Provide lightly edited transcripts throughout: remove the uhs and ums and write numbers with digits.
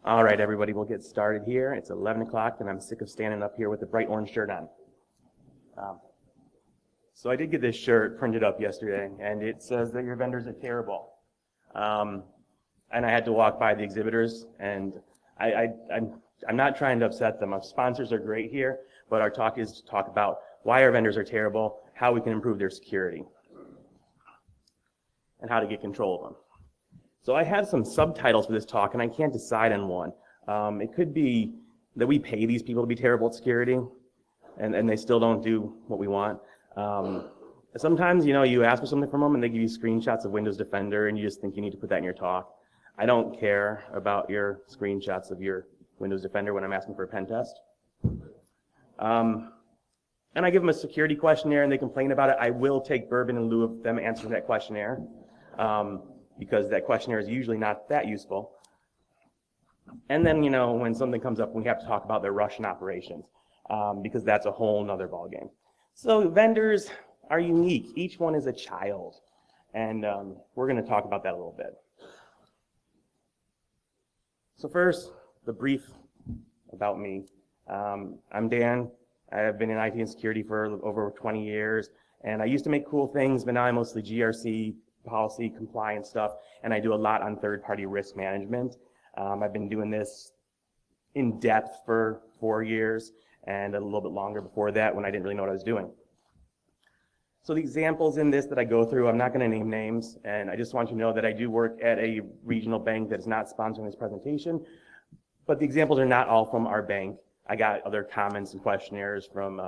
All right, everybody, we'll get started here. It's 11 o'clock, and I'm sick of standing up here with a bright orange shirt on. So I did get this shirt printed up yesterday, and it says that your vendors are terrible. And I had to walk by the exhibitors, and I'm not trying to upset them. Our sponsors are great here, but our talk is to talk about why our vendors are terrible, how we can improve their security, and how to get control of them. So I have some subtitles for this talk, and I can't decide on one. It could be that we pay these people to be terrible at security, and they still don't do what we want. Sometimes, you ask for something from them, and they give you screenshots of Windows Defender, and you just think you need to put that in your talk. I don't care about your screenshots of your Windows Defender when I'm asking for a pen test. And I give them a security questionnaire, and they complain about it. I will take bourbon in lieu of them answering that questionnaire. Because that questionnaire is usually not that useful. And then, when something comes up, we have to talk about their Russian operations, because that's a whole nother ballgame. So vendors are unique. Each one is a child. And we're going to talk about that a little bit. So first, the brief about me. I'm Dan. I have been in IT and security for over 20 years. And I used to make cool things, but now I'm mostly GRC, policy, compliance stuff, and I do a lot on third-party risk management. I've been doing this in depth for 4 years, and a little bit longer before that when I didn't really know what I was doing. So the examples in this that I go through, I'm not going to name names, and I just want you to know that I do work at a regional bank that is not sponsoring this presentation, but the examples are not all from our bank. I got other comments and questionnaires from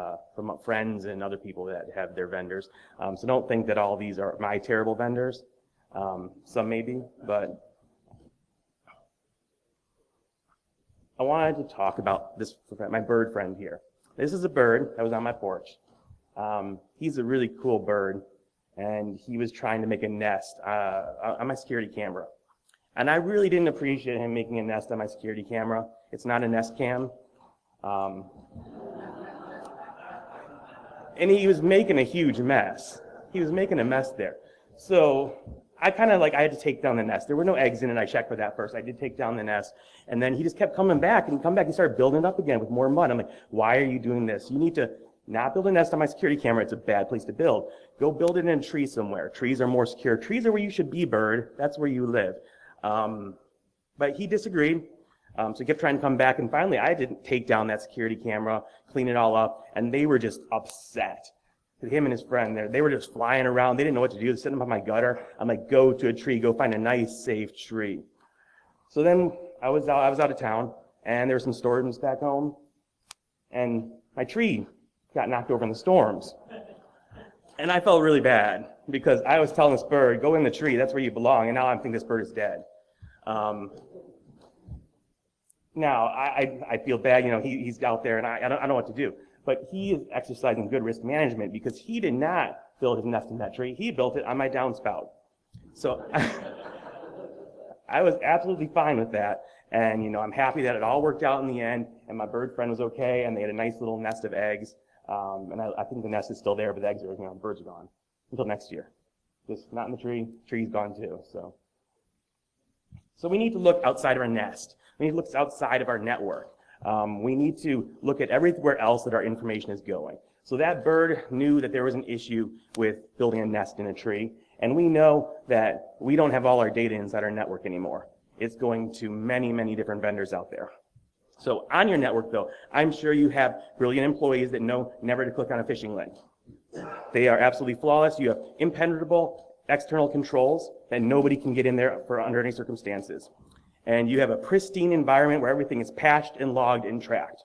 friends and other people that have their vendors. So don't think that all these are my terrible vendors. Some maybe, but I wanted to talk about this, my bird friend here. This is a bird that was on my porch. He's a really cool bird, and he was trying to make a nest on my security camera. And I really didn't appreciate him making a nest on my security camera. It's not a Nest Cam. And he was making a huge mess. He was making a mess there. So I had to take down the nest. There were no eggs in it. I checked for that first. I did take down the nest. And then he just kept coming back and he started building it up again with more mud. I'm like, why are you doing this? You need to not build a nest on my security camera. It's a bad place to build. Go build it in a tree somewhere. Trees are more secure. Trees are where you should be, bird. That's where you live. But he disagreed. So he kept trying to come back, and finally I didn't take down that security camera, clean it all up, and they were just upset. Him and his friend, they were just flying around. They didn't know what to do. They're sitting by my gutter. I'm like, go to a tree, go find a nice, safe tree. So then I was out of town, and there were some storms back home, and my tree got knocked over in the storms. And I felt really bad, because I was telling this bird, go in the tree, that's where you belong, and now I think this bird is dead. Now, I feel bad, he's out there, and I don't know what to do. But he is exercising good risk management because he did not build his nest in that tree. He built it on my downspout. So I was absolutely fine with that. And, I'm happy that it all worked out in the end, and my bird friend was okay, and they had a nice little nest of eggs. And I think the nest is still there, but the eggs are, the birds are gone until next year. Just not in the tree. Tree's gone too, so we need to look outside of our nest. We need to look outside of our network. We need to look at everywhere else that our information is going. So that bird knew that there was an issue with building a nest in a tree, and we know that we don't have all our data inside our network anymore. It's going to many, many different vendors out there. So on your network, though, I'm sure you have brilliant employees that know never to click on a phishing link. They are absolutely flawless. You have impenetrable external controls that nobody can get in there under any circumstances. And you have a pristine environment where everything is patched and logged and tracked.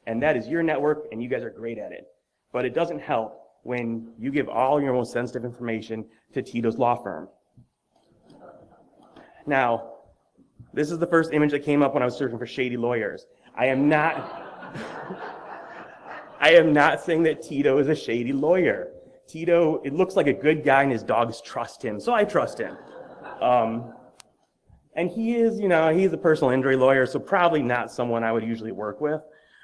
And that is your network, and you guys are great at it. But it doesn't help when you give all your most sensitive information to Tito's law firm. Now, this is the first image that came up when I was searching for shady lawyers. I am not saying that Tito is a shady lawyer. Tito, it looks like a good guy, and his dogs trust him, so I trust him. And he is, he's a personal injury lawyer, so probably not someone I would usually work with.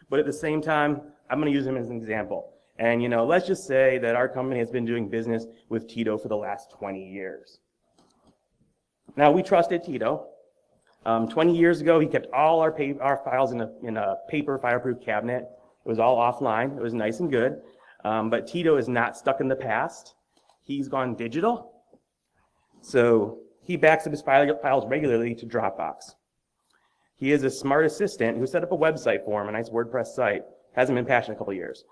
But at the same time, I'm going to use him as an example. And, let's just say that our company has been doing business with Tito for the last 20 years. Now, we trusted Tito, 20 years ago, he kept all our files in a paper fireproof cabinet. It was all offline. It was nice and good. But Tito is not stuck in the past. He's gone digital. So he backs up his files regularly to Dropbox. He is a smart assistant who set up a website for him, a nice WordPress site. Hasn't been patched in a couple of years.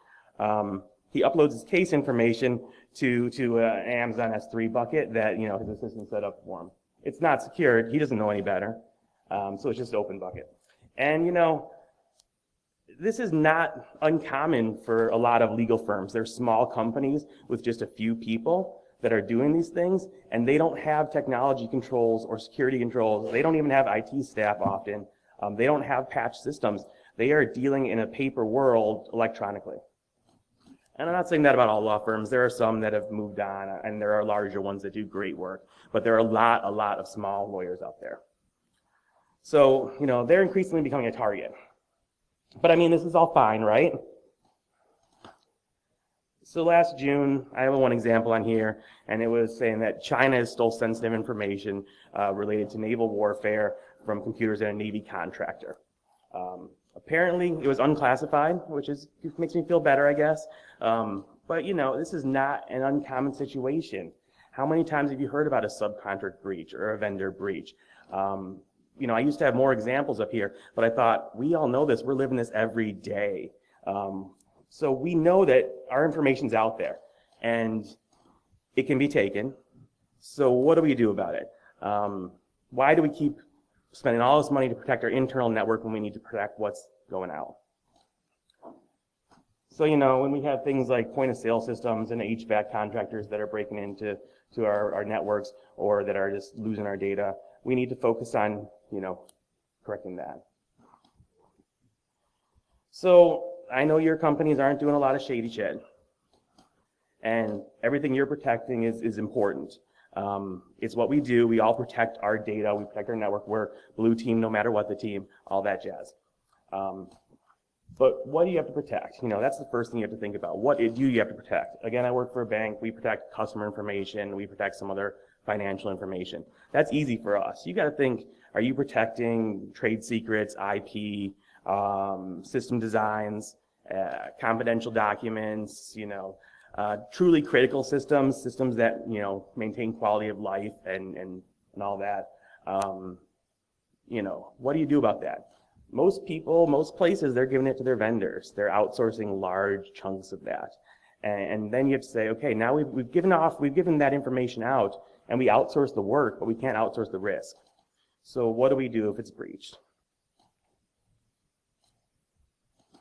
He uploads his case information to an Amazon S3 bucket that his assistant set up for him. It's not secured. He doesn't know any better. So it's just an open bucket. And this is not uncommon for a lot of legal firms. They're small companies with just a few people that are doing these things, and they don't have technology controls or security controls. They don't even have IT staff often. They don't have patch systems. They are dealing in a paper world electronically. And I'm not saying that about all law firms. There are some that have moved on, and there are larger ones that do great work. But there are a lot of small lawyers out there. So, they're increasingly becoming a target. But I mean, this is all fine, right? So last June, I have one example on here, and it was saying that China has stole sensitive information related to naval warfare from computers at a Navy contractor. Apparently, it was unclassified, which makes me feel better, I guess. But this is not an uncommon situation. How many times have you heard about a subcontract breach or a vendor breach? I used to have more examples up here, but I thought, we all know this. We're living this every day. So we know that our information's out there, and it can be taken. So what do we do about it? Why do we keep spending all this money to protect our internal network when we need to protect what's going out? So, when we have things like point-of-sale systems and HVAC contractors that are breaking into our networks or that are just losing our data, we need to focus on, correcting that. So, I know your companies aren't doing a lot of shady shit, and everything you're protecting is important. It's what we do. We all protect our data. We protect our network. We're blue team, no matter what the team, all that jazz. But what do you have to protect? That's the first thing you have to think about. What do you have to protect? Again, I work for a bank. We protect customer information. We protect some other financial information. That's easy for us. You got to think, are you protecting trade secrets, IP, system designs, confidential documents, truly critical systems that, maintain quality of life and all that. What do you do about that? Most people, most places, they're giving it to their vendors. They're outsourcing large chunks of that. And then you have to say, okay, now we've given that information out, and we outsource the work, but we can't outsource the risk. So what do we do if it's breached?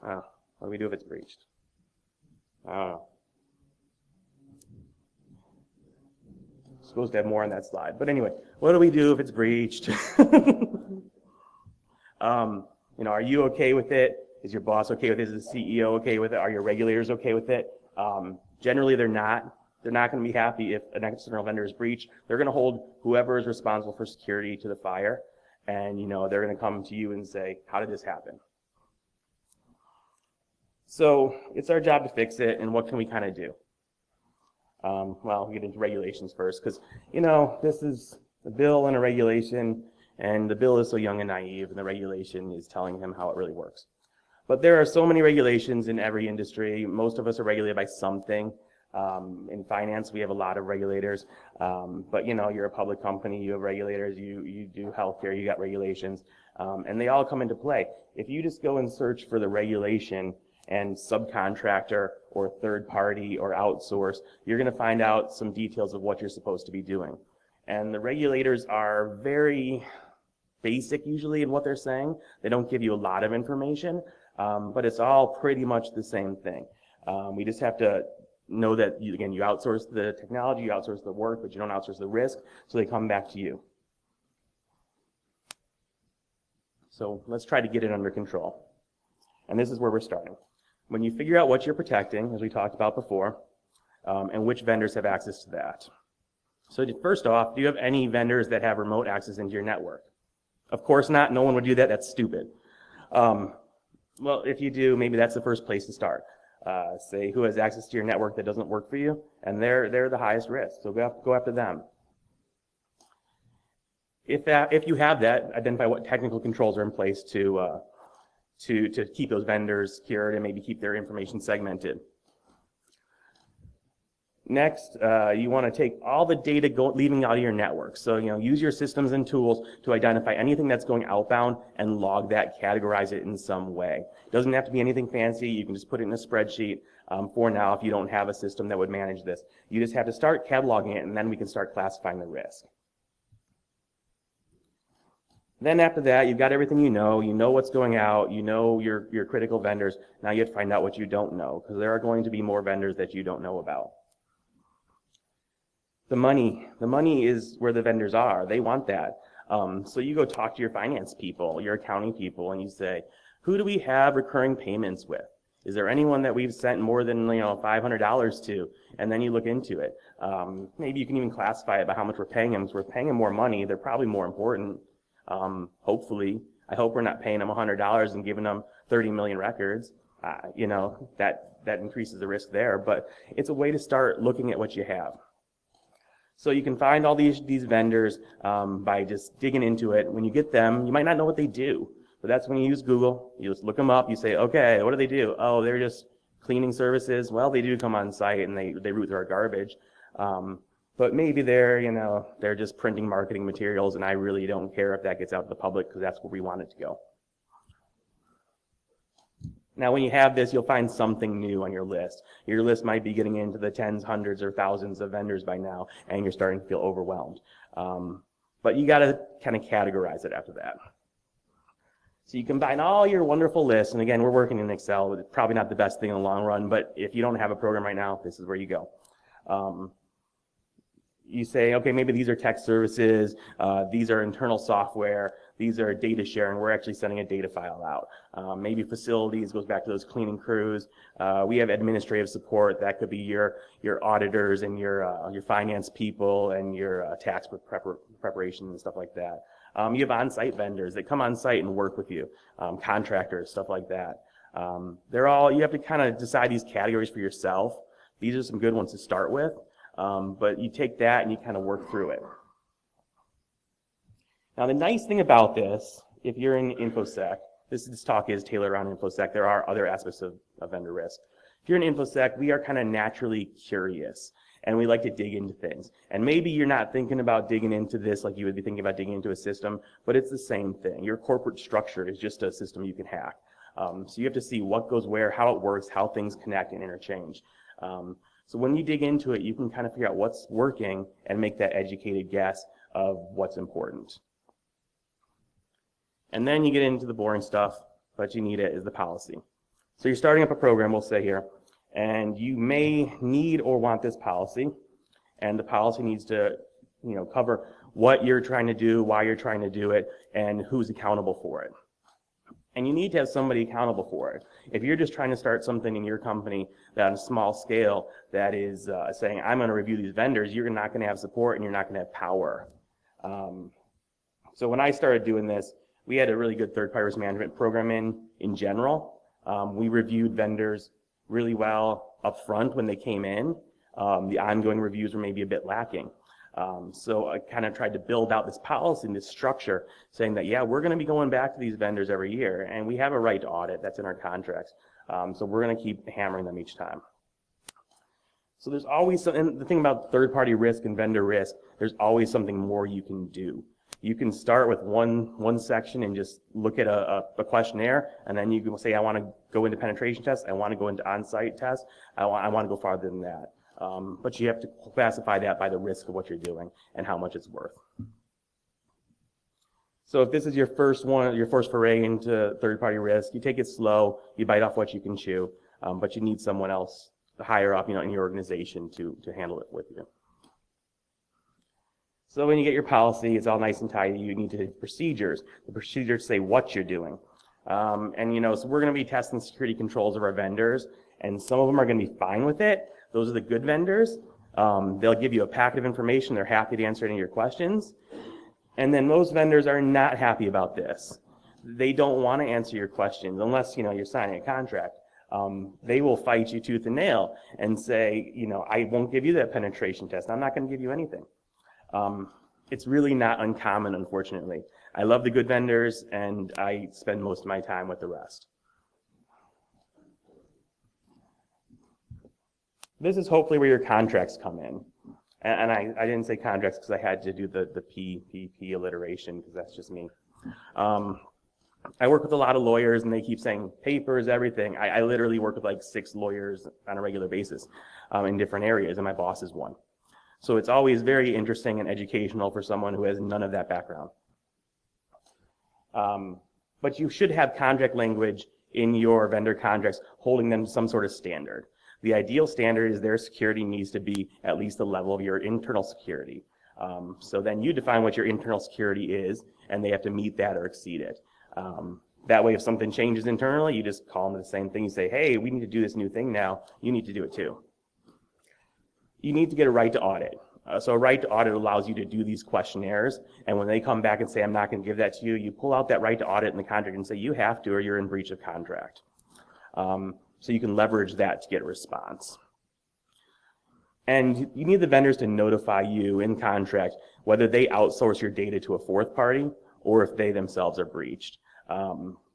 What do we do if it's breached? I don't know. Supposed to have more on that slide. But anyway, what do we do if it's breached? Are you okay with it? Is your boss okay with it? Is the CEO okay with it? Are your regulators okay with it? Generally, they're not. They're not going to be happy if an external vendor is breached. They're going to hold whoever is responsible for security to the fire, and they're going to come to you and say, "How did this happen?" So it's our job to fix it, and what can we kind of do? Well, we get into regulations first, because this is a bill and a regulation, and the bill is so young and naive, and the regulation is telling him how it really works. But there are so many regulations in every industry. Most of us are regulated by something. In finance, we have a lot of regulators, but you're a public company, you have regulators, you do healthcare, you got regulations, and they all come into play. If you just go and search for the regulation and subcontractor or third party or outsource, you're going to find out some details of what you're supposed to be doing. And the regulators are very basic usually in what they're saying. They don't give you a lot of information, but it's all pretty much the same thing. We just have to know that, you outsource the technology, you outsource the work, but you don't outsource the risk, so they come back to you. So let's try to get it under control. And this is where we're starting. When you figure out what you're protecting, as we talked about before, and which vendors have access to that. So first off, do you have any vendors that have remote access into your network? Of course not. No one would do that. That's stupid. Well, if you do, maybe that's the first place to start. Say who has access to your network that doesn't work for you, and they're the highest risk, so go after them. If you have that, identify what technical controls are in place to keep those vendors secured and maybe keep their information segmented. Next, you want to take all the data leaving out of your network. So, use your systems and tools to identify anything that's going outbound and log that, categorize it in some way. It doesn't have to be anything fancy. You can just put it in a spreadsheet for now if you don't have a system that would manage this. You just have to start cataloging it, and then we can start classifying the risk. Then after that, you've got everything you know what's going out, you know your critical vendors. Now you have to find out what you don't know, because there are going to be more vendors that you don't know about. The money is where the vendors are. They want that. So you go talk to your finance people, your accounting people, and you say, who do we have recurring payments with? Is there anyone that we've sent more than $500 to? And then you look into it. Maybe you can even classify it by how much we're paying them. So we're paying them more money. They're probably more important. Hopefully, I hope we're not paying them $100 and giving them 30 million records. That increases the risk there. But it's a way to start looking at what you have. So you can find all these vendors by just digging into it. When you get them, you might not know what they do, but that's when you use Google. You just look them up. You say, okay, what do they do? Oh, they're just cleaning services. Well, they do come on site and they route through our garbage. But maybe they're just printing marketing materials, and I really don't care if that gets out to the public because that's where we want it to go. Now, when you have this, you'll find something new on your list. Your list might be getting into the tens, hundreds, or thousands of vendors by now, and you're starting to feel overwhelmed. But you got to kind of categorize it after that. So you combine all your wonderful lists, and again, we're working in Excel. It's probably not the best thing in the long run, but if you don't have a program right now, this is where you go. You say, okay, maybe these are tech services, these are internal software, these are data sharing. We're actually sending a data file out. Maybe facilities goes back to those cleaning crews. We have administrative support. That could be your auditors and your finance people and your tax preparation and stuff like that. You have on-site vendors that come on site and work with you, contractors, stuff like that. You have to kind of decide these categories for yourself. These are some good ones to start with. But you take that and you kind of work through it. Now, the nice thing about this, if you're in InfoSec, this talk is tailored around InfoSec. There are other aspects of vendor risk. If you're in InfoSec, we are kind of naturally curious, and we like to dig into things. And maybe you're not thinking about digging into this like you would be thinking about digging into a system, but it's the same thing. Your corporate structure is just a system you can hack. So you have to see what goes where, how it works, how things connect and interchange. So when you dig into it, you can kind of figure out what's working and make that educated guess of what's important. And then you get into the boring stuff, but you need it, is the policy. So you're starting up a program, we'll say here, and you may need or want this policy, and the policy needs to cover what you're trying to do, why you're trying to do it, and who's accountable for it. And you need to have somebody accountable for it. If you're just trying to start something in your company that on a small scale that is saying, I'm going to review these vendors, you're not going to have support and you're not going to have power. So when I started doing this, we had a really good third-party risk management program in general. We reviewed vendors really well up front when they came in. The ongoing reviews were maybe a bit lacking. So I kind of tried to build out this policy and this structure saying that, yeah, we're going to be going back to these vendors every year, and we have a right to audit. That's in our contracts. So we're going to keep hammering them each time. So there's always and the thing about third-party risk and vendor risk, there's always something more you can do. You can start with one section and just look at a questionnaire, and then you can say, I want to go into penetration tests, I want to go into on-site tests, I want to go farther than that. But you have to classify that by the risk of what you're doing and how much it's worth. So if this is your first foray into third-party risk, you take it slow, you bite off what you can chew, but you need someone else higher up, in your organization to handle it with you. So when you get your policy, it's all nice and tidy. You need to have procedures. The procedures say what you're doing. So we're going to be testing security controls of our vendors, and some of them are going to be fine with it. Those are the good vendors. They'll give you a packet of information. They're happy to answer any of your questions. And then most vendors are not happy about this. They don't want to answer your questions unless, you're signing a contract. They will fight you tooth and nail and say, I won't give you that penetration test. I'm not going to give you anything. It's really not uncommon, unfortunately. I love the good vendors, and I spend most of my time with the rest. This is hopefully where your contracts come in. And I didn't say contracts because I had to do the PPP alliteration, because that's just me. I work with a lot of lawyers, and they keep saying papers, everything. I literally work with like 6 lawyers on a regular basis in different areas, and my boss is one. So it's always very interesting and educational for someone who has none of that background. But you should have contract language in your vendor contracts holding them to some sort of standard. The ideal standard is their security needs to be at least the level of your internal security. So then you define what your internal security is, and they have to meet that or exceed it. That way, if something changes internally, you just call them the same thing. You say, hey, we need to do this new thing now. You need to do it too. You need to get a right to audit. So a right to audit allows you to do these questionnaires, and when they come back and say, I'm not going to give that to you, you pull out that right to audit in the contract and say, you have to, or you're in breach of contract. So you can leverage that to get a response. And you need the vendors to notify you in contract whether they outsource your data to a fourth party or if they themselves are breached.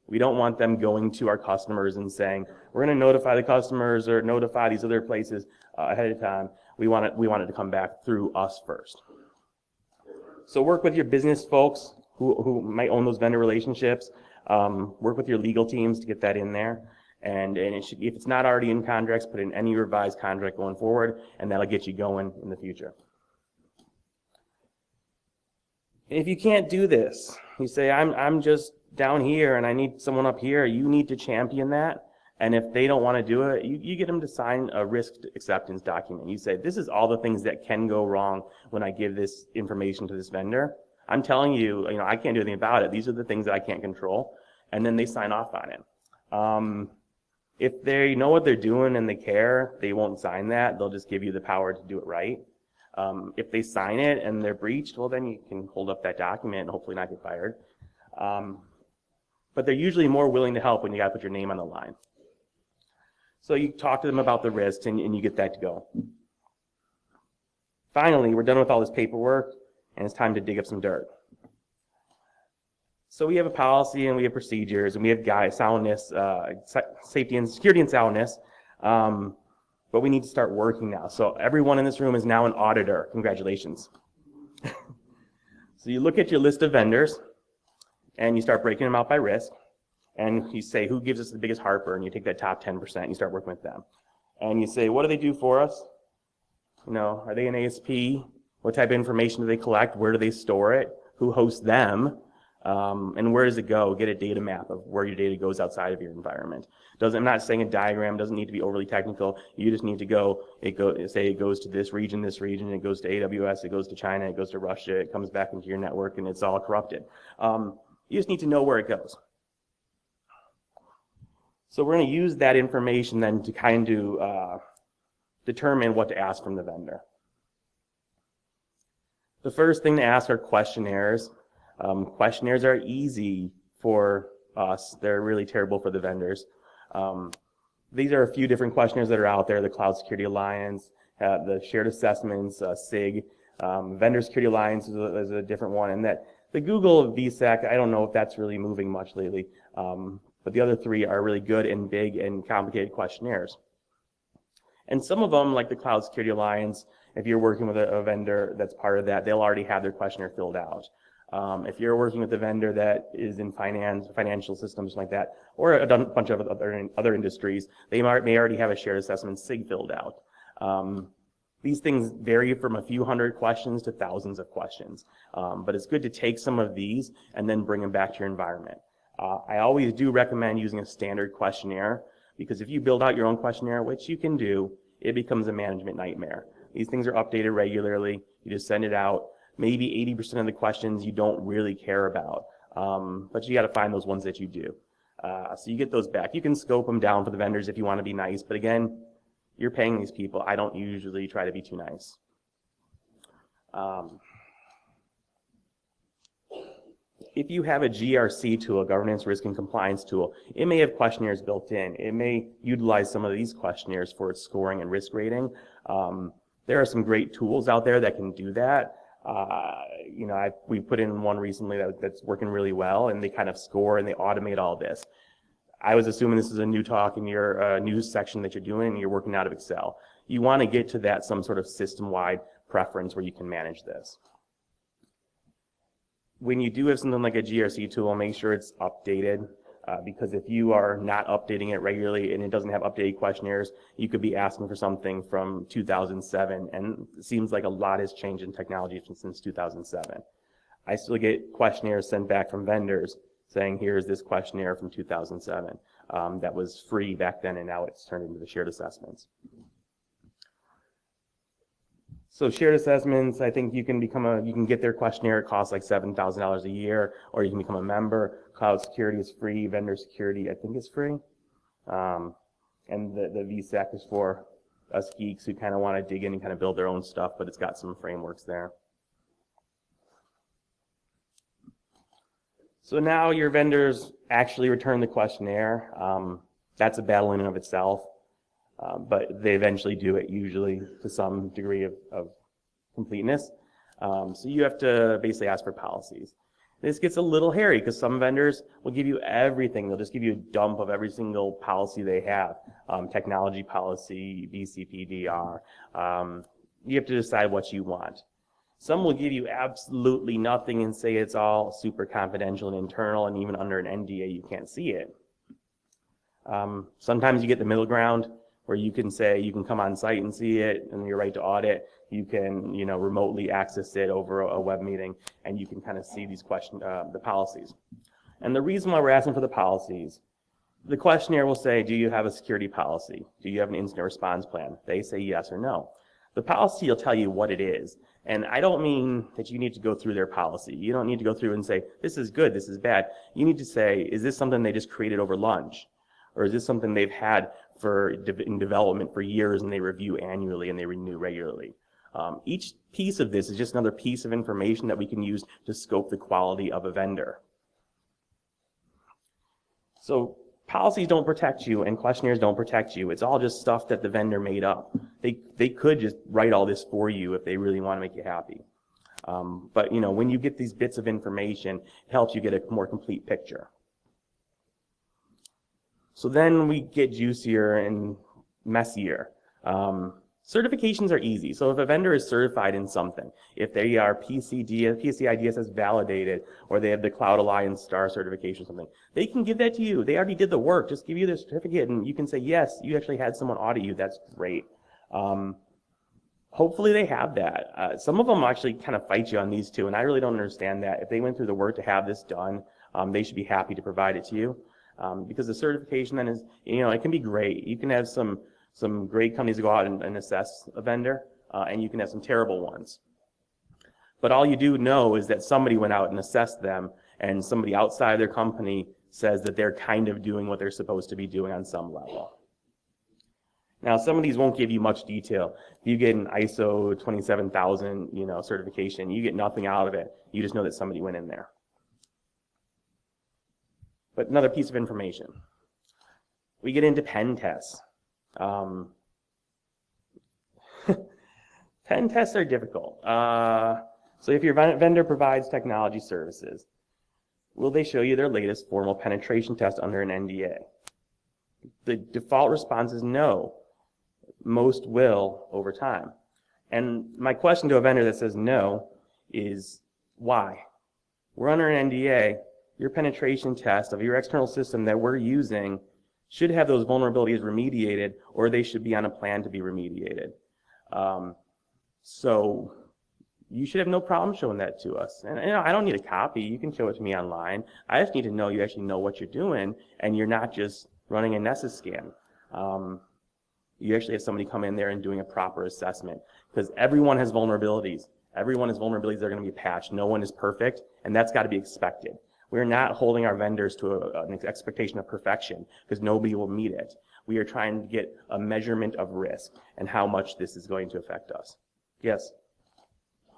We don't want them going to our customers and saying, we're going to notify the customers or notify these other places ahead of time. We want it to come back through us first. So work with your business folks who might own those vendor relationships. Work with your legal teams to get that in there. And it should, if it's not already in contracts, put in any revised contract going forward, and that'll get you going in the future. If you can't do this, you say, I'm just down here and I need someone up here, you need to champion that. And if they don't want to do it, you get them to sign a risk acceptance document. You say, this is all the things that can go wrong when I give this information to this vendor. I'm telling you, I can't do anything about it. These are the things that I can't control. And then they sign off on it. If they know what they're doing and they care, they won't sign that. They'll just give you the power to do it right. If they sign it and they're breached, well, then you can hold up that document and hopefully not get fired. But they're usually more willing to help when you got to put your name on the line. So you talk to them about the risks and you get that to go. Finally, we're done with all this paperwork and it's time to dig up some dirt. So we have a policy and we have procedures and we have soundness, safety and security and soundness, but we need to start working now. So everyone in this room is now an auditor. Congratulations. So you look at your list of vendors and you start breaking them out by risk, and you say, who gives us the biggest heartburn? You take that top 10% and you start working with them. And you say, what do they do for us? Are they an ASP? What type of information do they collect? Where do they store it? Who hosts them? And where does it go? Get a data map of where your data goes outside of your environment. I'm not saying a diagram doesn't need to be overly technical. You just need to say it goes to this region, it goes to AWS, it goes to China, it goes to Russia, it comes back into your network, and it's all corrupted. You just need to know where it goes. So we're going to use that information then to kind of determine what to ask from the vendor. The first thing to ask are questionnaires. Questionnaires are easy for us. They're really terrible for the vendors. These are a few different questionnaires that are out there. The Cloud Security Alliance, the Shared Assessments, SIG. Vendor Security Alliance is a different one. And that the Google VSAC, I don't know if that's really moving much lately. But the other 3 are really good and big and complicated questionnaires. And some of them, like the Cloud Security Alliance, if you're working with a vendor that's part of that, they'll already have their questionnaire filled out. If you're working with a vendor that is in financial systems like that, or a bunch of other industries, they may already have a shared assessment SIG filled out. These things vary from a few hundred questions to thousands of questions. But it's good to take some of these and then bring them back to your environment. I always do recommend using a standard questionnaire, because if you build out your own questionnaire, which you can do, it becomes a management nightmare. These things are updated regularly. You just send it out. Maybe 80% of the questions you don't really care about, but you got to find those ones that you do. So you get those back. You can scope them down for the vendors if you want to be nice, but again, you're paying these people. I don't usually try to be too nice. If you have a GRC tool, a governance, risk, and compliance tool, it may have questionnaires built in. It may utilize some of these questionnaires for its scoring and risk rating. There are some great tools out there that can do that. We put in one recently that's working really well, and they kind of score and they automate all this. I was assuming this is a new talk in your news section that you're doing, and you're working out of Excel. You want to get to that some sort of system-wide preference where you can manage this. When you do have something like a GRC tool, make sure it's updated, because if you are not updating it regularly and it doesn't have updated questionnaires, you could be asking for something from 2007, and it seems like a lot has changed in technology since 2007. I still get questionnaires sent back from vendors saying, here's this questionnaire from 2007 that was free back then, and now it's turned into the shared assessments. So shared assessments, I think you can get their questionnaire. It costs like $7,000 a year, or you can become a member. Cloud security is free. Vendor security, I think, is free. And the VSAC is for us geeks who kind of want to dig in and kind of build their own stuff, but it's got some frameworks there. So now your vendors actually return the questionnaire. That's a battle in and of itself. But they eventually do it, usually to some degree of completeness. So you have to basically ask for policies. This gets a little hairy because some vendors will give you everything. They'll just give you a dump of every single policy they have. Technology policy, BCPDR. You have to decide what you want. Some will give you absolutely nothing and say it's all super confidential and internal, and even under an NDA you can't see it. Sometimes you get the middle ground, where you can say you can come on site and see it, and your right to audit. You can, remotely access it over a web meeting, and you can kind of see these the policies. And the reason why we're asking for the policies, the questionnaire will say, do you have a security policy? Do you have an incident response plan? They say yes or no. The policy will tell you what it is. And I don't mean that you need to go through their policy. You don't need to go through and say, this is good, this is bad. You need to say, is this something they just created over lunch? Or is this something they've had in development for years, and they review annually and they renew regularly? Each piece of this is just another piece of information that we can use to scope the quality of a vendor. So policies don't protect you, and questionnaires don't protect you. It's all just stuff that the vendor made up. They could just write all this for you if they really want to make you happy. But when you get these bits of information, it helps you get a more complete picture. So then we get juicier and messier. Certifications are easy. So if a vendor is certified in something, if they are PCI DSS validated, or they have the Cloud Alliance Star certification or something, they can give that to you. They already did the work. Just give you their certificate, and you can say, yes, you actually had someone audit you. That's great. Hopefully they have that. Some of them actually kind of fight you on these two, and I really don't understand that. If they went through the work to have this done, they should be happy to provide it to you. Because the certification then is, it can be great. You can have some great companies go out and assess a vendor, and you can have some terrible ones. But all you do know is that somebody went out and assessed them, and somebody outside their company says that they're kind of doing what they're supposed to be doing on some level. Now, some of these won't give you much detail. If you get an ISO 27000, certification, you get nothing out of it. You just know that somebody went in there. But another piece of information. We get into pen tests. Pen tests are difficult. So if your vendor provides technology services, will they show you their latest formal penetration test under an NDA? The default response is no. Most will over time. And my question to a vendor that says no is, why? We're under an NDA. Your penetration test of your external system that we're using should have those vulnerabilities remediated, or they should be on a plan to be remediated. So you should have no problem showing that to us. And I don't need a copy. You can show it to me online. I just need to know you actually know what you're doing, and you're not just running a Nessus scan. You actually have somebody come in there and doing a proper assessment, because everyone has vulnerabilities. Everyone has vulnerabilities that are going to be patched. No one is perfect, and that's got to be expected. We're not holding our vendors to an expectation of perfection, because nobody will meet it. We are trying to get a measurement of risk and how much this is going to affect us. Yes?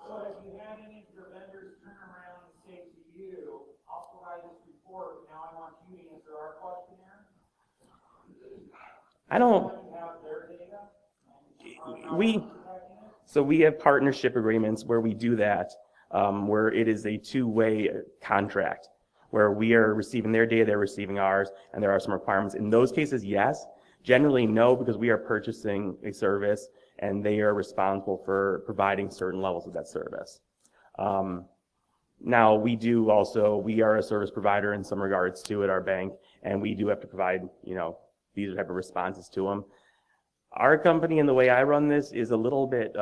So if you had any of your vendors turn around and say to you, I'll provide this report, now I want you to answer our questionnaire? I don't. You have their data? So we have partnership agreements where we do that, where it is a two-way contract, where we are receiving their data, they're receiving ours, and there are some requirements. In those cases, yes. Generally, no, because we are purchasing a service, and they are responsible for providing certain levels of that service. Now, we are a service provider in some regards too at our bank, and we do have to provide, these type of responses to them. Our company and the way I run this is a little bit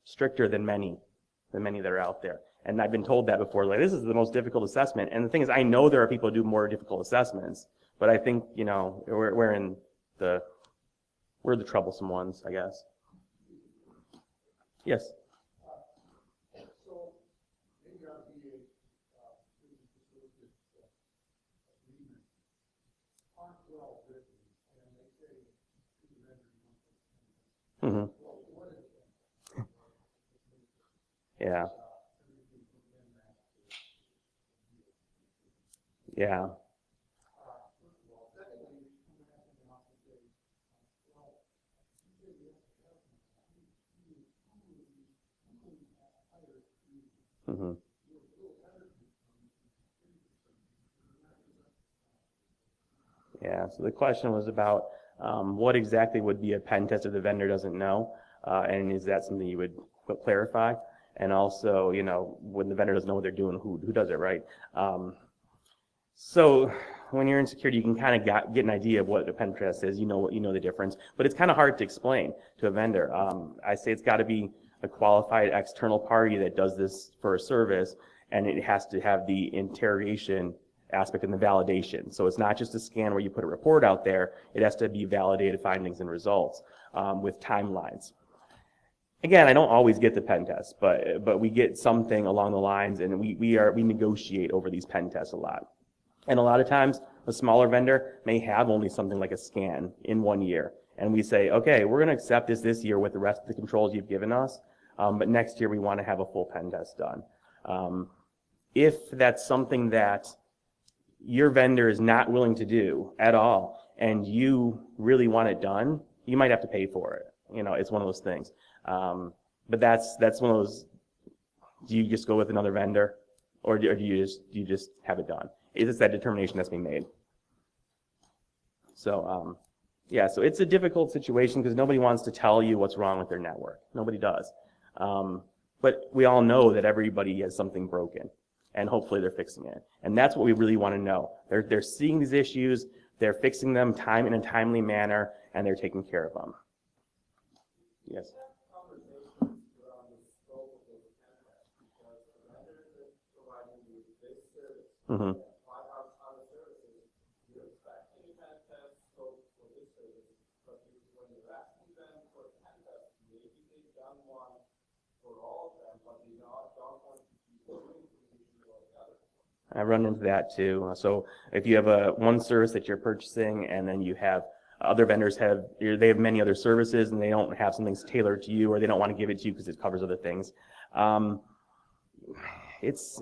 stricter than many that are out there. And I've been told that before, like, this is the most difficult assessment. And the thing is, I know there are people who do more difficult assessments, but I think, we're the troublesome ones, I guess. Yes? So, maybe on the agreement, aren't well written, and they say to the vendor, Mm-hmm. Yeah. Yeah. Mm-hmm. Yeah, so the question was about what exactly would be a pen test if the vendor doesn't know, and is that something you would clarify? And also, when the vendor doesn't know what they're doing, who does it, right? So when you're in security, you can kind of get an idea of what a pen test is. You know the difference, but it's kind of hard to explain to a vendor. I say it's got to be a qualified external party that does this for a service, and it has to have the interrogation aspect and the validation. So it's not just a scan where you put a report out there. It has to be validated findings and results with timelines. Again, I don't always get the pen test, but we get something along the lines, and we negotiate over these pen tests a lot. And a lot of times, a smaller vendor may have only something like a scan in 1 year, and we say, okay, we're going to accept this year with the rest of the controls you've given us, but next year we want to have a full pen test done. If that's something that your vendor is not willing to do at all, and you really want it done, you might have to pay for it. It's one of those things. But that's one of those. Do you just go with another vendor, or do you just have it done? It's that determination that's being made. So yeah, so it's a difficult situation because nobody wants to tell you what's wrong with their network. Nobody does. But we all know that everybody has something broken, and hopefully they're fixing it. And that's what we really want to know. They're seeing these issues, they're fixing them in a timely manner, and they're taking care of them. Yes. Mm-hmm. I run into that too. So if you have one service that you're purchasing, and then you have other vendors they have many other services, and they don't have something tailored to you, or they don't want to give it to you because it covers other things. It's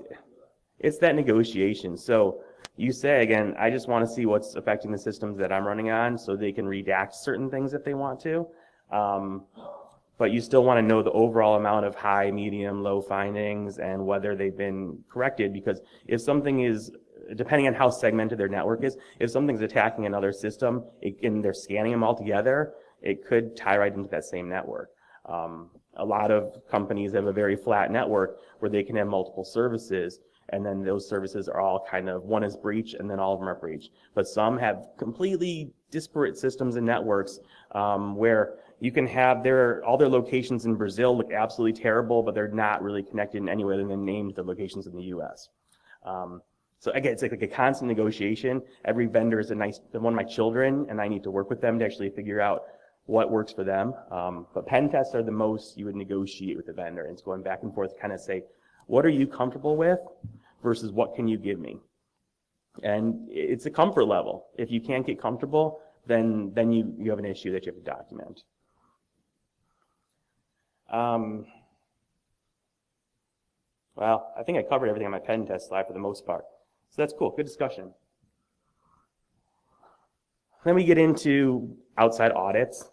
that negotiation. So you say, again, I just want to see what's affecting the systems that I'm running on, so they can redact certain things if they want to. But you still want to know the overall amount of high, medium, low findings and whether they've been corrected, because if something is, depending on how segmented their network is, if something's attacking another system and they're scanning them all together, it could tie right into that same network. A lot of companies have a very flat network where they can have multiple services, and then those services are all kind of, one is breached and then all of them are breached. But some have completely disparate systems and networks where you can have all their locations in Brazil look absolutely terrible, but they're not really connected in any way other than named the locations in the US. So again, it's like a constant negotiation. Every vendor is one of my children, and I need to work with them to actually figure out what works for them. But pen tests are the most you would negotiate with the vendor. And it's going back and forth to kind of say, what are you comfortable with versus what can you give me? And it's a comfort level. If you can't get comfortable, then you have an issue that you have to document. Well, I think I covered everything on my pen test slide for the most part. So that's cool. Good discussion. Then we get into outside audits.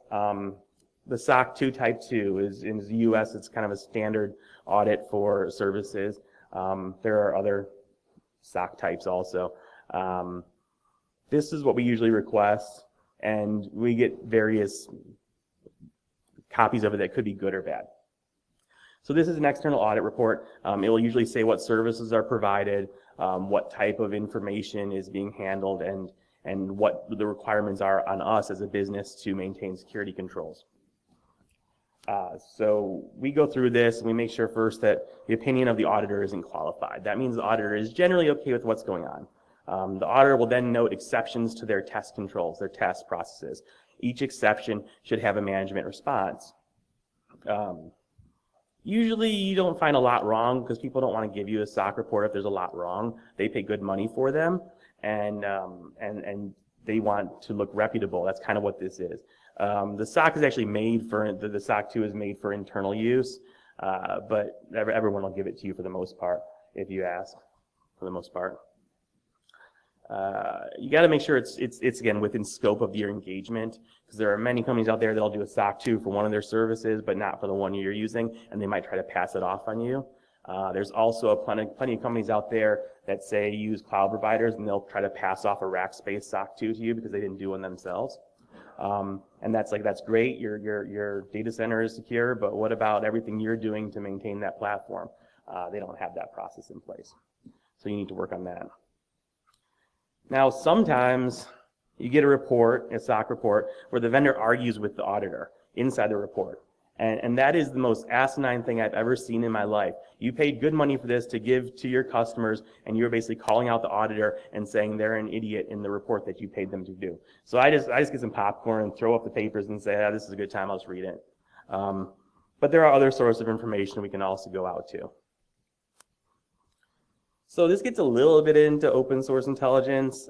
The SOC 2 Type 2 is in the U.S. It's kind of a standard audit for services. There are other SOC types also. This is what we usually request, and we get various copies of it that could be good or bad. So this is an external audit report. It will usually say what services are provided, what type of information is being handled, and what the requirements are on us as a business to maintain security controls. So we go through this and we make sure first that the opinion of the auditor isn't qualified. That means the auditor is generally okay with what's going on. The auditor will then note exceptions to their test controls, their test processes. Each exception should have a management response. Usually you don't find a lot wrong because people don't want to give you a SOC report if there's a lot wrong. They pay good money for them, and they want to look reputable. That's kind of what this is. The SOC is actually made for, the SOC 2 is made for internal use, but everyone will give it to you for the most part if you ask, for the most part. You got to make sure it's again within scope of your engagement, because there are many companies out there that'll do a SOC 2 for one of their services, but not for the one you're using, and they might try to pass it off on you. There's also plenty of companies out there that say use cloud providers, and they'll try to pass off a rack space SOC 2 to you because they didn't do one themselves. And that's great. Your data center is secure, but what about everything you're doing to maintain that platform? They don't have that process in place, so you need to work on that. Now, sometimes you get a report, a SOC report, where the vendor argues with the auditor inside the report. And that is the most asinine thing I've ever seen in my life. You paid good money for this to give to your customers, and you're basically calling out the auditor and saying they're an idiot in the report that you paid them to do. So I just get some popcorn and throw up the papers and say, this is a good time, I'll just read it. But there are other sources of information we can also go out to. So this gets a little bit into open source intelligence.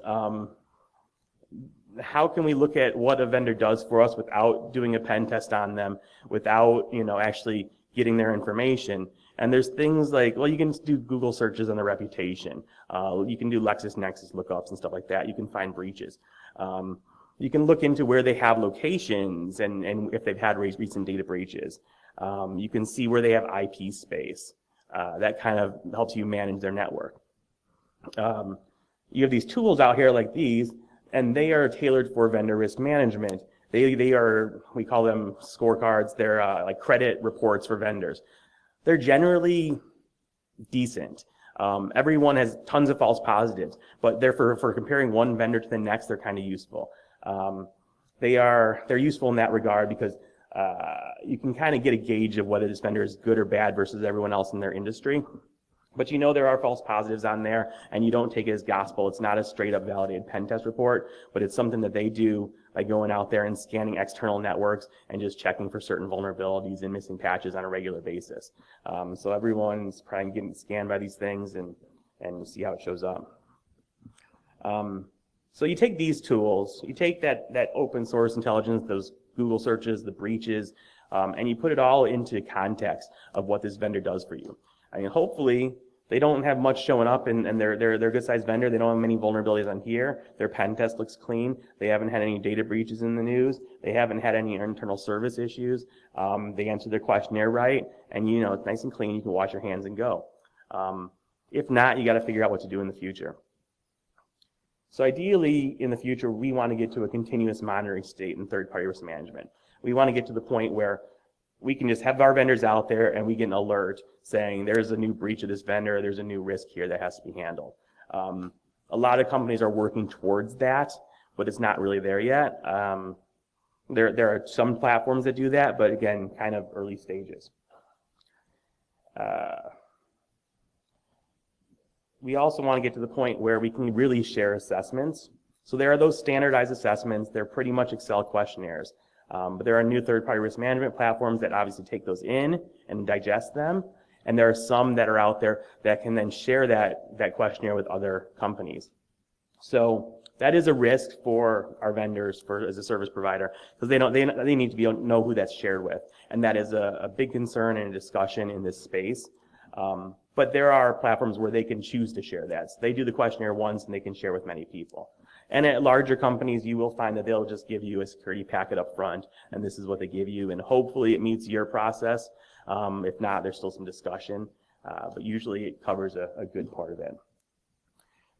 How can we look at what a vendor does for us without doing a pen test on them, without actually getting their information? And there's things like, well, you can do Google searches on their reputation. You can do LexisNexis lookups and stuff like that. You can find breaches. You can look into where they have locations and if they've had recent data breaches. You can see where they have IP space. That kind of helps you manage their network. You have these tools out here like these, and they are tailored for vendor risk management. They are, we call them scorecards. They're like credit reports for vendors. They're generally decent. Everyone has tons of false positives, but they're for comparing one vendor to the next, they're kind of useful. They're useful in that regard because you can kind of get a gauge of whether this vendor is good or bad versus everyone else in their industry. But there are false positives on there, and you don't take it as gospel. It's not a straight up validated pen test report, but it's something that they do by going out there and scanning external networks and just checking for certain vulnerabilities and missing patches on a regular basis. So everyone's probably getting scanned by these things, and you see how it shows up. So you take these tools, you take that open source intelligence, those Google searches, the breaches, and you put it all into context of what this vendor does for you. I mean, hopefully they don't have much showing up, and they're a good sized vendor. They don't have many vulnerabilities on here. Their pen test looks clean. They haven't had any data breaches in the news. They haven't had any internal service issues. They answered their questionnaire right, and it's nice and clean. You can wash your hands and go. If not, you got to figure out what to do in the future. So ideally, in the future, we want to get to a continuous monitoring state in third-party risk management. We want to get to the point where we can just have our vendors out there and we get an alert saying there's a new breach of this vendor, there's a new risk here that has to be handled. A lot of companies are working towards that, but it's not really there yet. There are some platforms that do that, but again, kind of early stages. We also want to get to the point where we can really share assessments. So there are those standardized assessments. They're pretty much Excel questionnaires. But there are new third-party risk management platforms that obviously take those in and digest them. And there are some that are out there that can then share that questionnaire with other companies. So that is a risk for our vendors as a service provider, because they need to know who that's shared with. And that is a big concern and a discussion in this space. But there are platforms where they can choose to share that. So they do the questionnaire once and they can share with many people. And at larger companies, you will find that they'll just give you a security packet up front, and this is what they give you, and hopefully it meets your process. If not, there's still some discussion, but usually it covers a good part of it.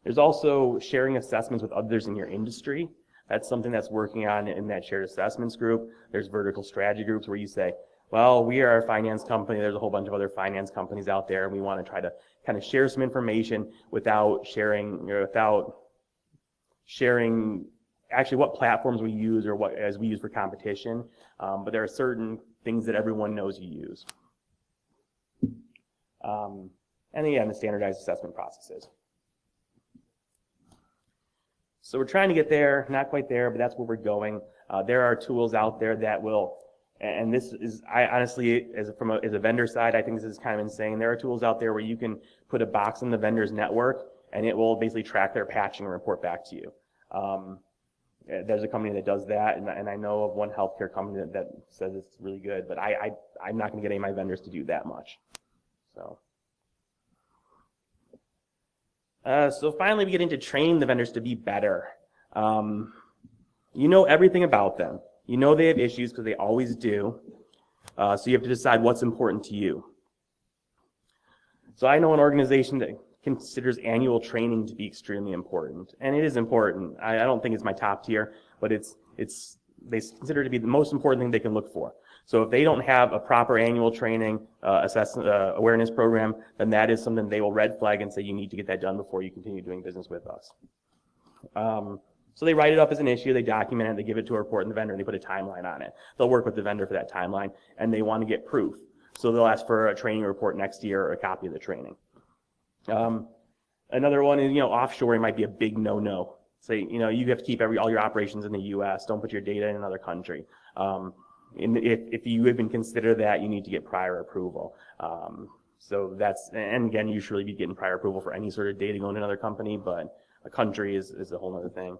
There's also sharing assessments with others in your industry. That's something that's working on in that shared assessments group. There's vertical strategy groups where you say, well, we are a finance company, there's a whole bunch of other finance companies out there, and we want to try to kind of share some information without sharing actually what platforms we use or what as we use for competition. But there are certain things that everyone knows you use. And again, the standardized assessment processes. So we're trying to get there, not quite there, but that's where we're going. There are tools out there that will, and this is, I honestly, as a vendor side, I think this is kind of insane. There are tools out there where you can put a box in the vendor's network and it will basically track their patching and report back to you. There's a company that does that, and I know of one healthcare company that says it's really good, but I'm not going to get any of my vendors to do that much. So finally we get into training the vendors to be better. You know everything about them. You know they have issues because they always do. So you have to decide what's important to you. So I know an organization that considers annual training to be extremely important, and it is important. I don't think it's my top tier, but they consider it to be the most important thing they can look for. So if they don't have a proper annual training awareness program, then that is something they will red flag and say you need to get that done before you continue doing business with us. So they write it up as an issue, they document it, they give it to a report in the vendor, and they put a timeline on it. They'll work with the vendor for that timeline, and they want to get proof. So they'll ask for a training report next year or a copy of the training. Another one is, offshoring might be a big no-no. Say, you have to keep all your operations in the U.S. Don't put your data in another country. If you even consider that, you need to get prior approval. So that's, and again, you should really be getting prior approval for any sort of data going to another company, but a country is a whole other thing.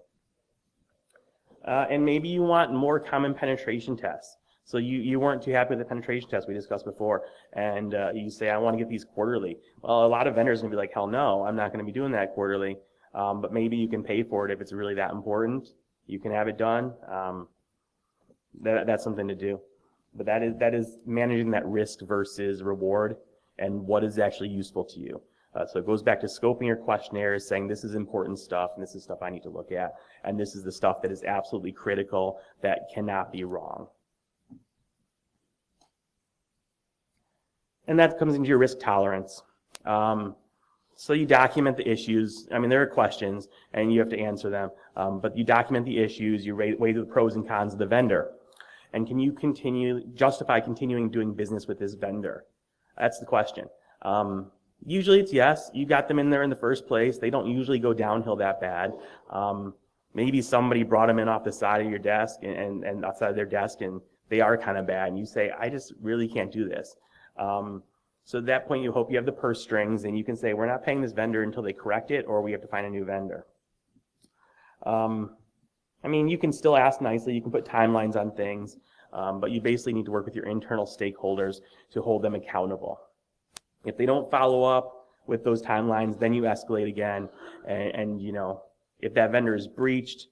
And maybe you want more common penetration tests. So you weren't too happy with the penetration test we discussed before, and you say, I want to get these quarterly. Well, a lot of vendors are going to be like, hell no, I'm not going to be doing that quarterly. But maybe you can pay for it if it's really that important. You can have it done. That's something to do. But that is managing that risk versus reward and what is actually useful to you. So it goes back to scoping your questionnaires, saying this is important stuff, and this is stuff I need to look at, and this is the stuff that is absolutely critical that cannot be wrong. And that comes into your risk tolerance. So you document the issues. I mean, there are questions, and you have to answer them. But you document the issues, you weigh the pros and cons of the vendor. And can you justify continuing doing business with this vendor? That's the question. Usually it's yes. You got them in there in the first place. They don't usually go downhill that bad. Maybe somebody brought them in off the side of your desk and outside of their desk, and they are kind of bad. And you say, I just really can't do this. So at that point, you hope you have the purse strings, and you can say, we're not paying this vendor until they correct it, or we have to find a new vendor. I mean, you can still ask nicely. You can put timelines on things, but you basically need to work with your internal stakeholders to hold them accountable. If they don't follow up with those timelines, then you escalate again, and if that vendor is breached,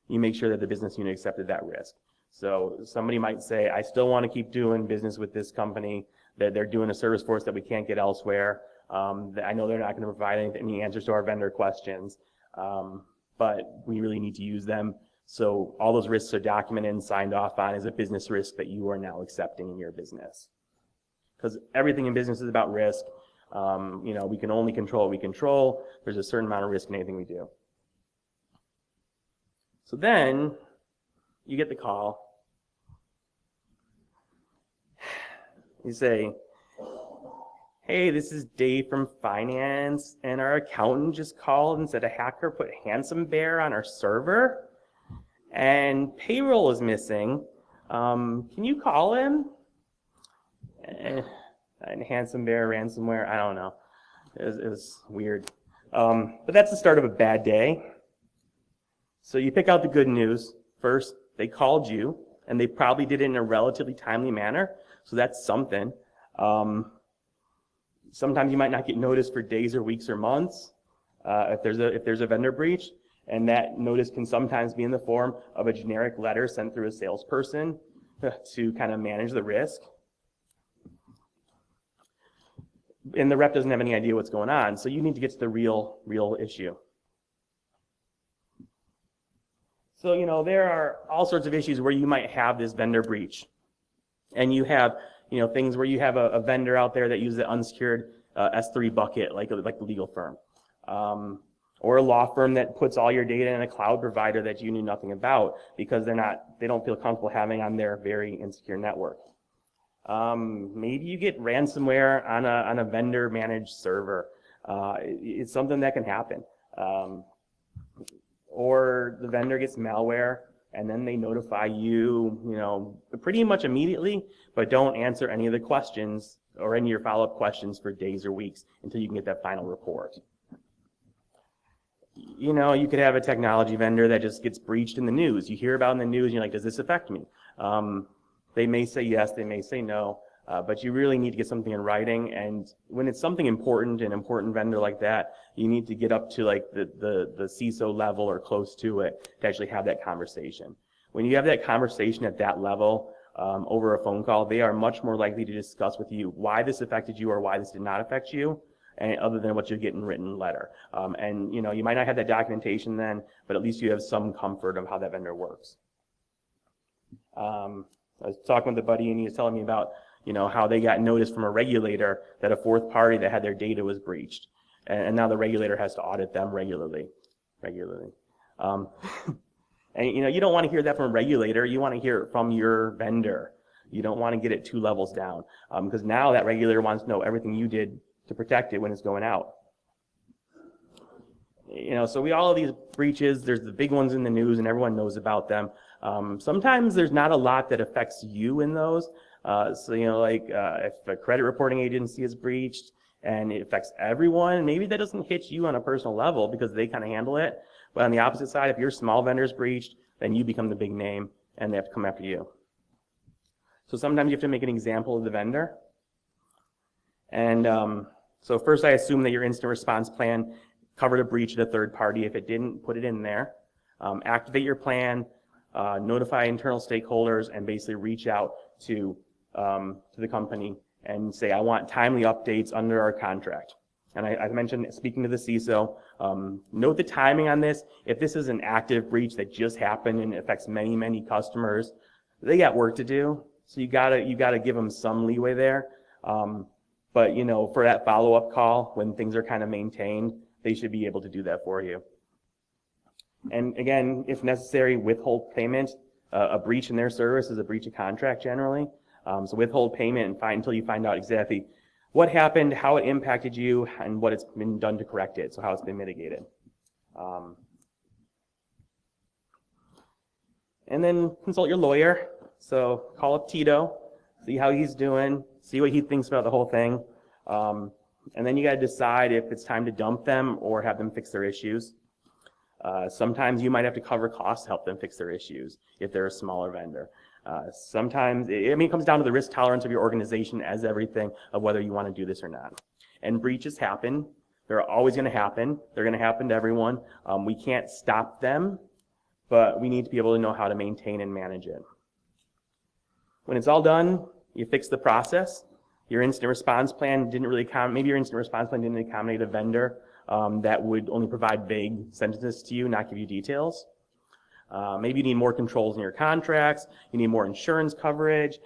you make sure that the business unit accepted that risk. So somebody might say, I still want to keep doing business with this company, that they're doing a service for us that we can't get elsewhere. I know they're not going to provide any answers to our vendor questions, but we really need to use them. So all those risks are documented and signed off on as a business risk that you are now accepting in your business. Because everything in business is about risk. We can only control what we control. There's a certain amount of risk in anything we do. So then you get the call. You say, hey, this is Dave from finance, and our accountant just called and said a hacker put Handsome Bear on our server, and payroll is missing. Can you call him? And Handsome Bear ransomware, I don't know. It was weird. But that's the start of a bad day. So you pick out the good news. First, they called you, and they probably did it in a relatively timely manner. So that's something. Sometimes you might not get notice for days or weeks or months if there's a vendor breach, and that notice can sometimes be in the form of a generic letter sent through a salesperson to kind of manage the risk. And the rep doesn't have any idea what's going on, so you need to get to the real issue. So, there are all sorts of issues where you might have this vendor breach. And you have, things where you have a vendor out there that uses an unsecured S3 bucket, like the legal firm. Or a law firm that puts all your data in a cloud provider that you knew nothing about because they don't feel comfortable having on their very insecure network. Maybe you get ransomware on a vendor managed server. It's something that can happen. Or the vendor gets malware and then they notify you, pretty much immediately, but don't answer any of the questions or any of your follow-up questions for days or weeks until you can get that final report. You could have a technology vendor that just gets breached in the news. You hear about it in the news and you're like, does this affect me? They may say yes, they may say no, but you really need to get something in writing. And when it's something important, an important vendor like that, you need to get up to like the CISO level or close to it to actually have that conversation. When you have that conversation at that level over a phone call, they are much more likely to discuss with you why this affected you or why this did not affect you, and other than what you get in written letter. And you might not have that documentation then, but at least you have some comfort of how that vendor works. I was talking with a buddy and he was telling me about how they got notice from a regulator that a fourth party that had their data was breached, and now the regulator has to audit them regularly. And you don't want to hear that from a regulator. You want to hear it from your vendor. You don't want to get it 2 levels down, because now that regulator wants to know everything you did to protect it when it's going out. So all of these breaches, there's the big ones in the news and everyone knows about them. Sometimes there's not a lot that affects you in those. If a credit reporting agency is breached and it affects everyone, maybe that doesn't hit you on a personal level because they kind of handle it. But on the opposite side, if your small vendor is breached, then you become the big name and they have to come after you. So sometimes you have to make an example of the vendor. And so first I assume that your incident response plan covered a breach at a third party. If it didn't, put it in there. Activate your plan, notify internal stakeholders, and basically reach out to the company and say, I want timely updates under our contract. And I mentioned speaking to the CISO, note the timing on this. If this is an active breach that just happened and it affects many, many customers, they got work to do. So you gotta give them some leeway there. But for that follow-up call, when things are kind of maintained, they should be able to do that for you. And again, if necessary, withhold payment. A breach in their service is a breach of contract generally. So withhold payment until you find out exactly what happened, how it impacted you, and what it's been done to correct it, so how it's been mitigated. And then consult your lawyer. So call up Tito, see how he's doing, see what he thinks about the whole thing. And then you got to decide if it's time to dump them or have them fix their issues. Sometimes you might have to cover costs to help them fix their issues if they're a smaller vendor. Sometimes, it comes down to the risk tolerance of your organization as everything of whether you want to do this or not. And breaches happen. They're always going to happen. They're going to happen to everyone. We can't stop them, but we need to be able to know how to maintain and manage it. When it's all done, you fix the process. Your incident response plan didn't really maybe your incident response plan didn't accommodate a vendor that would only provide vague sentences to you, not give you details. Maybe you need more controls in your contracts, you need more insurance coverage,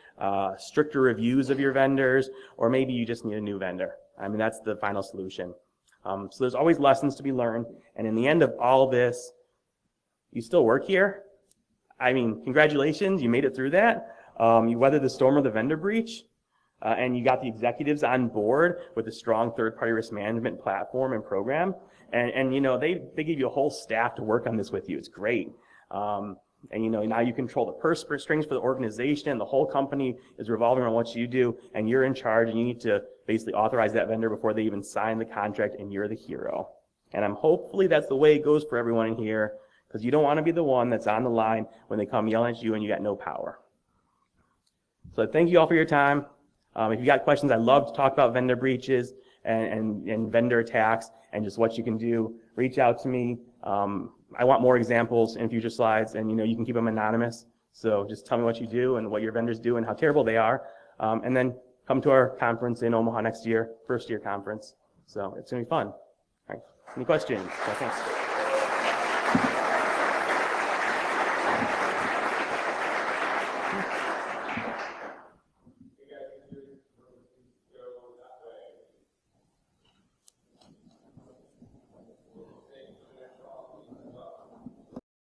stricter reviews of your vendors, or maybe you just need a new vendor. That's the final solution. So there's always lessons to be learned, and in the end of all this, you still work here. Congratulations, you made it through that. You weathered the storm of the vendor breach, and you got the executives on board with a strong third-party risk management platform and program. And they give you a whole staff to work on this with you. It's great. Now you control the purse strings for the organization, and the whole company is revolving around what you do, and you're in charge, and you need to basically authorize that vendor before they even sign the contract, and you're the hero. And hopefully that's the way it goes for everyone in here, because you don't want to be the one that's on the line when they come yelling at you and you got no power. So thank you all for your time. If you got questions, I'd love to talk about vendor breaches and vendor attacks and just what you can do, reach out to me. I want more examples in future slides, and you can keep them anonymous. So just tell me what you do and what your vendors do and how terrible they are. And then come to our conference in Omaha next year, first year conference. So it's going to be fun. All right. Any questions? So thanks.